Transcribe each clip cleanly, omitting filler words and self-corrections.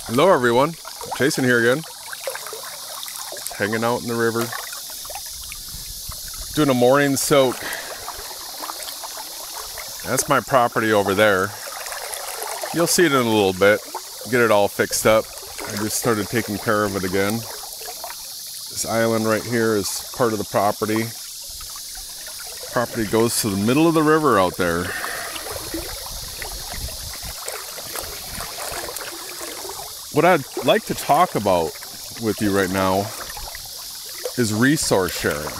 Hello everyone, Jason here again, hanging out in the river, doing a morning soak. That's my property over there. You'll see it in a little bit, get it all fixed up. I just started taking care of it again. This island right here is part of the property. Property goes to the middle of the river out there. What I'd like to talk about with you right now is resource sharing.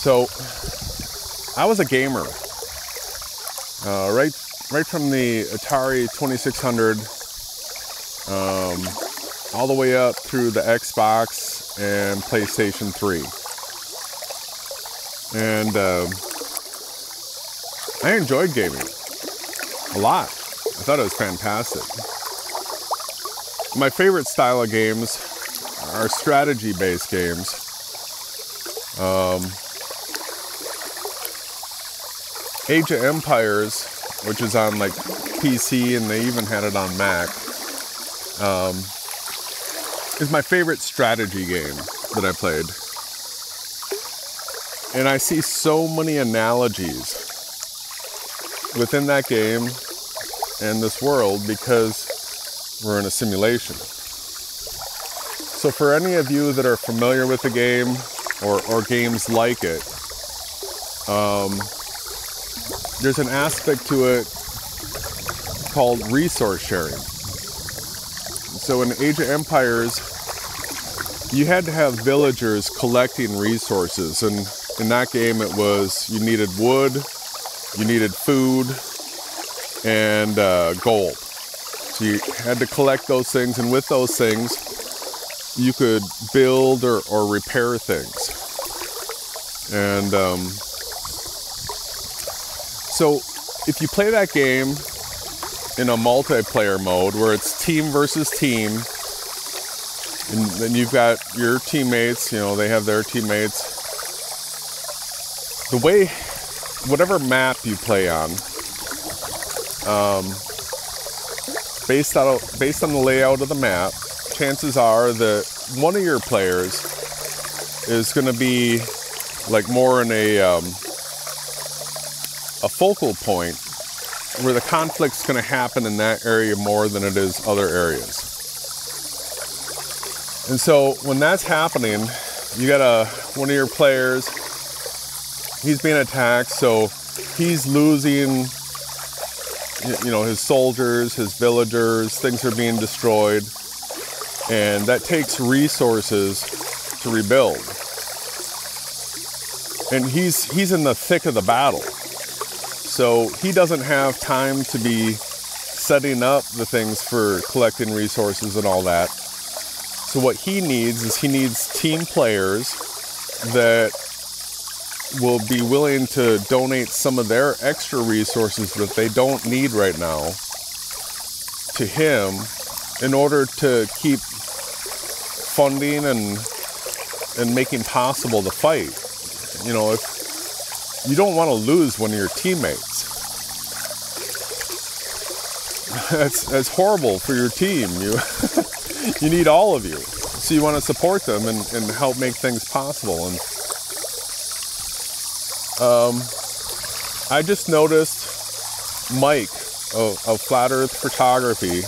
So, I was a gamer, right from the Atari 2600, all the way up through the Xbox and PlayStation 3. And I enjoyed gaming a lot. I thought it was fantastic. My favorite style of games are strategy-based games. Age of Empires, which is on like PC and they even had it on Mac, is my favorite strategy game that I played. And I see so many analogies within that game and this world because we're in a simulation. So for any of you that are familiar with the game or games like it, there's an aspect to it called resource sharing. So in Age of Empires, you had to have villagers collecting resources, and in that game it was you needed wood, you needed food, and gold. So you had to collect those things, and with those things you could build or repair things. And so if you play that game in a multiplayer mode where it's team versus team, and then you've got your teammates, you know, they have their teammates, the way, whatever map you play on, based on the layout of the map, chances are that one of your players is going to be like more in a focal point where the conflict's going to happen in that area more than it is other areas. And so when that's happening, you got one of your players, he's being attacked, so he's losing, you know, his soldiers, his villagers, things are being destroyed, and that takes resources to rebuild. And he's in the thick of the battle, so he doesn't have time to be setting up the things for collecting resources and all that. So what he needs is he needs team players that will be willing to donate some of their extra resources that they don't need right now to him in order to keep funding and making possible the fight. You know, if you don't want to lose one of your teammates, that's horrible for your team. You need all of you, so you want to support them and help make things possible. And I just noticed Mike of Flat Earth Photography.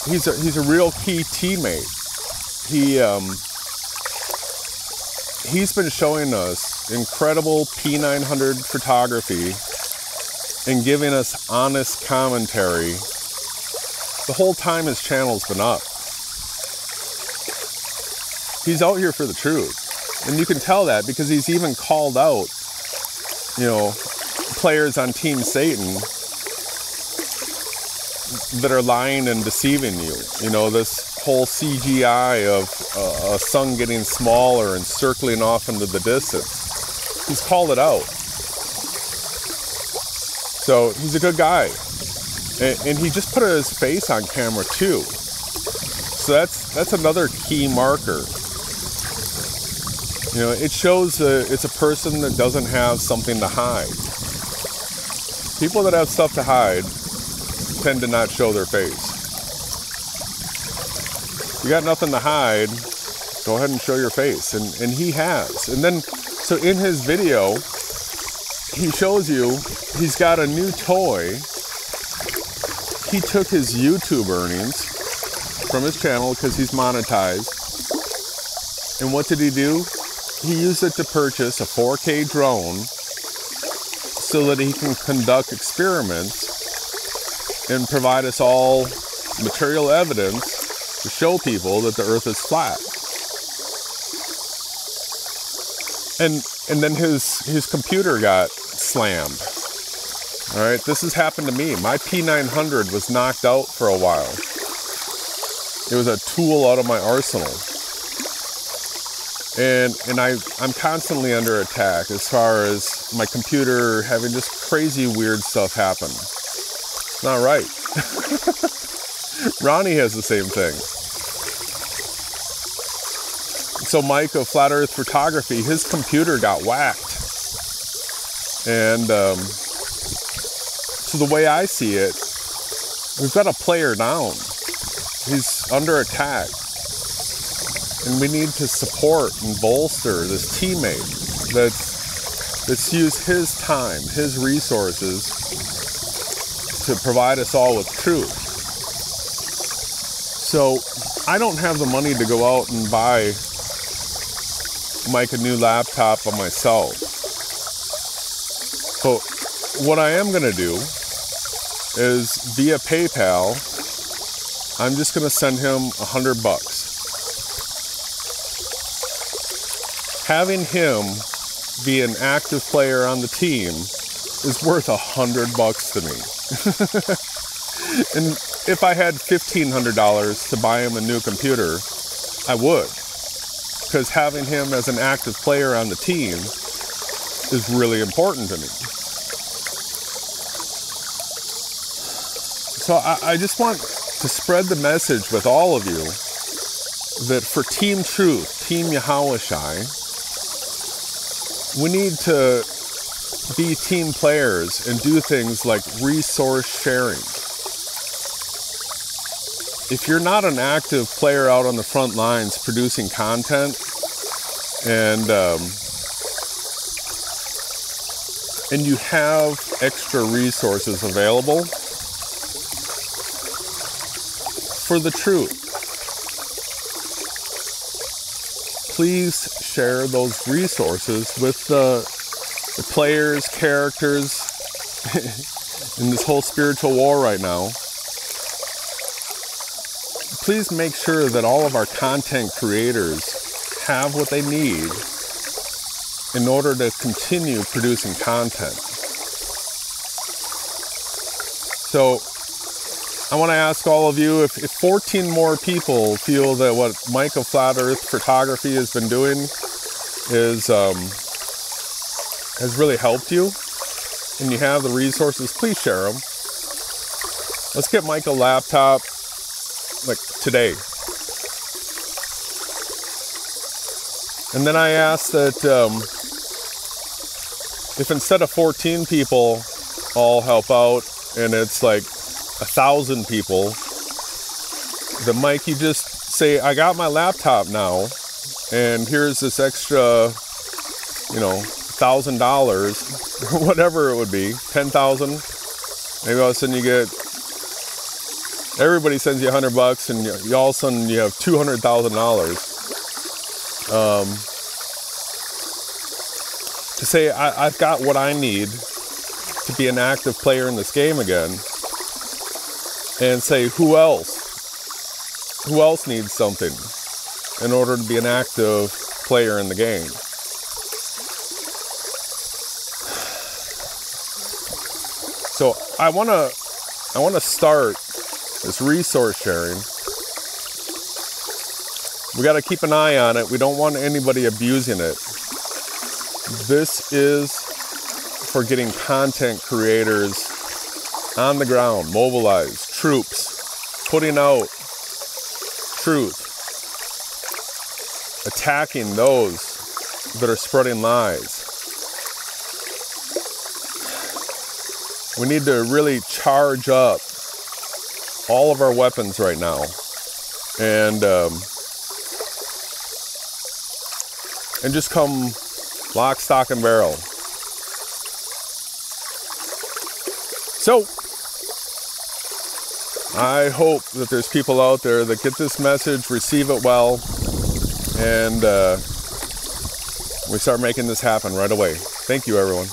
He's a real key teammate. He's been showing us incredible P900 photography and giving us honest commentary the whole time his channel's been up. He's out here for the truth. And you can tell that because he's even called out, you know, players on Team Satan that are lying and deceiving you. You know, this whole CGI of a sun getting smaller and circling off into the distance. He's called it out. So he's a good guy. And he just put his face on camera too. So that's another key marker. You know, it shows it's a person that doesn't have something to hide. People that have stuff to hide tend to not show their face. You got nothing to hide, go ahead and show your face. And he has. And then, so in his video, he shows you he's got a new toy. He took his YouTube earnings from his channel because he's monetized. And what did he do? He used it to purchase a 4K drone so that he can conduct experiments and provide us all material evidence to show people that the earth is flat. And then his computer got slammed. All right, this has happened to me. My P900 was knocked out for a while. It was a tool out of my arsenal. And I'm constantly under attack as far as my computer having just crazy weird stuff happen. It's not right. Ronnie has the same thing. So Mike of Flat Earth Photography, his computer got whacked. And so the way I see it, we've got a player down. He's under attack. And we need to support and bolster this teammate that's used his time, his resources to provide us all with truth. So I don't have the money to go out and buy Mike a new laptop on myself. But what I am going to do is via PayPal, I'm just going to send him $100. Having him be an active player on the team is worth $100 to me. And if I had $1,500 to buy him a new computer, I would. Because having him as an active player on the team is really important to me. So I just want to spread the message with all of you that for Team Truth, Team Yahawashi, we need to be team players and do things like resource sharing. If you're not an active player out on the front lines producing content and you have extra resources available for the truth, please share those resources with the players, characters in this whole spiritual war right now. Please make sure that all of our content creators have what they need in order to continue producing content. So I want to ask all of you, if 14 more people feel that what Mike of Flat Earth Photography has been doing is has really helped you, and you have the resources, please share them. Let's get Mike a laptop, like today. And then I ask that if instead of 14 people all help out, and it's like 1,000 people, that Mike, you just say, I got my laptop now, and here's this extra, $1,000, or whatever it would be, 10,000. Maybe all of a sudden you get, everybody sends you $100, and you all of a sudden you have $200,000. To say, I've got what I need to be an active player in this game again, and say, who else needs something in order to be an active player in the game? So I want to start this resource sharing. We got to keep an eye on it. We don't want anybody abusing it. This is for getting content creators on the ground, mobilized, troops, putting out truth, attacking those that are spreading lies. We need to really charge up all of our weapons right now, and just come lock, stock, and barrel. So I hope that there's people out there that get this message, receive it well, and we start making this happen right away. Thank you, everyone.